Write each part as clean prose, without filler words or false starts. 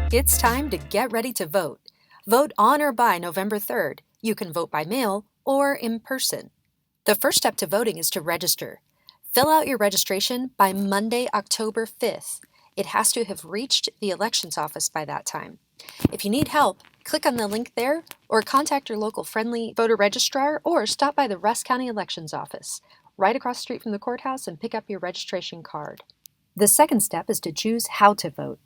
It's time to get ready to vote. Vote on or by November 3rd. You can vote by mail or in person. The first step to voting is to register. Fill out your registration by Monday, October 5th. It has to have reached the elections office by that time. If you need help, click on the link there or contact your local friendly voter registrar or stop by the Rusk County Elections Office right across the street from the courthouse and pick up your registration card. The second step is to choose how to vote.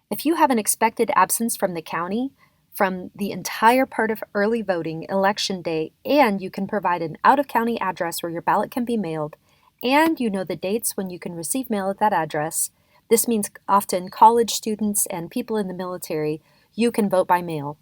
If you have an expected absence from the county, from the entire part of early voting election day, and you can provide an out-of-county address where your ballot can be mailed, and you know the dates when you can receive mail at that address, this means often college students and people in the military, you can vote by mail.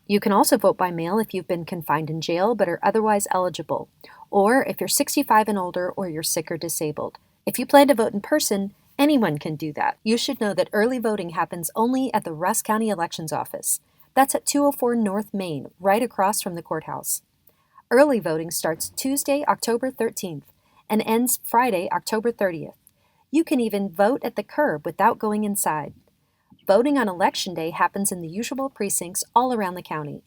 You can also vote by mail if you've been confined in jail but are otherwise eligible, or if you're 65 and older or you're sick or disabled. If you plan to vote in person, anyone can do that. You should know that early voting happens only at the Rusk County Elections Office. That's at 204 North Main, right across from the courthouse. Early voting starts Tuesday, October 13th, and ends Friday, October 30th. You can even vote at the curb without going inside. Voting on Election Day happens in the usual precincts all around the county.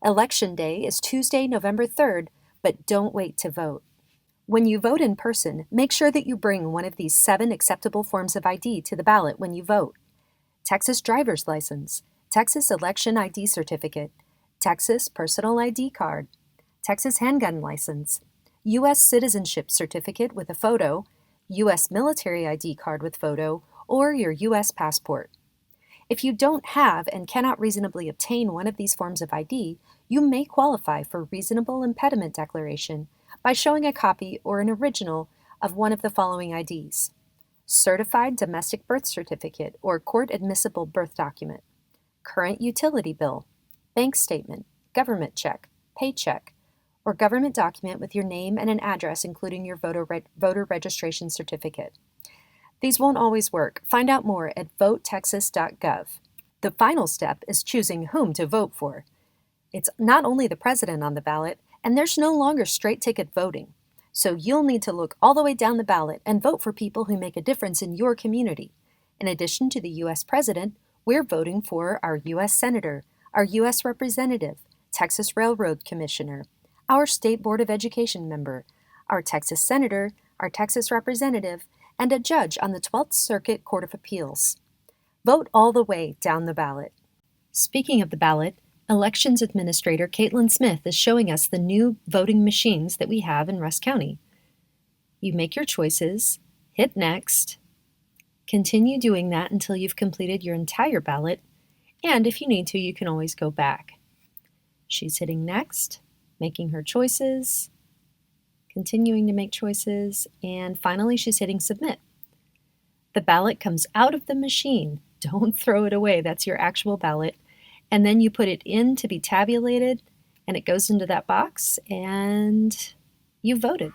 Election Day is Tuesday, November 3rd, but don't wait to vote. When you vote in person, make sure that you bring one of these 7 acceptable forms of ID to the ballot when you vote. Texas driver's license, Texas election ID certificate, Texas personal ID card, Texas handgun license, U.S. citizenship certificate with a photo, U.S. military ID card with photo, or your U.S. passport. If you don't have and cannot reasonably obtain one of these forms of ID, you may qualify for reasonable impediment declaration by showing a copy or an original of one of the following IDs: certified domestic birth certificate or court admissible birth document, current utility bill, bank statement, government check, paycheck, or government document with your name and an address including your voter registration certificate. These won't always work. Find out more at votetexas.gov. The final step is choosing whom to vote for. It's not only the president on the ballot, and there's no longer straight ticket voting. So you'll need to look all the way down the ballot and vote for people who make a difference in your community. In addition to the U.S. president, we're voting for our U.S. senator, our U.S. representative, Texas Railroad Commissioner, our State Board of Education member, our Texas senator, our Texas representative, and a judge on the 12th Circuit Court of Appeals. Vote all the way down the ballot. Speaking of the ballot, Elections Administrator Caitlin Smith is showing us the new voting machines that we have in Rusk County. You make your choices, hit Next, continue doing that until you've completed your entire ballot, and if you need to, you can always go back. She's hitting Next, making her choices, continuing to make choices, and finally she's hitting Submit. The ballot comes out of the machine. Don't throw it away. That's your actual ballot. And then you put it in to be tabulated, and it goes into that box, and you voted.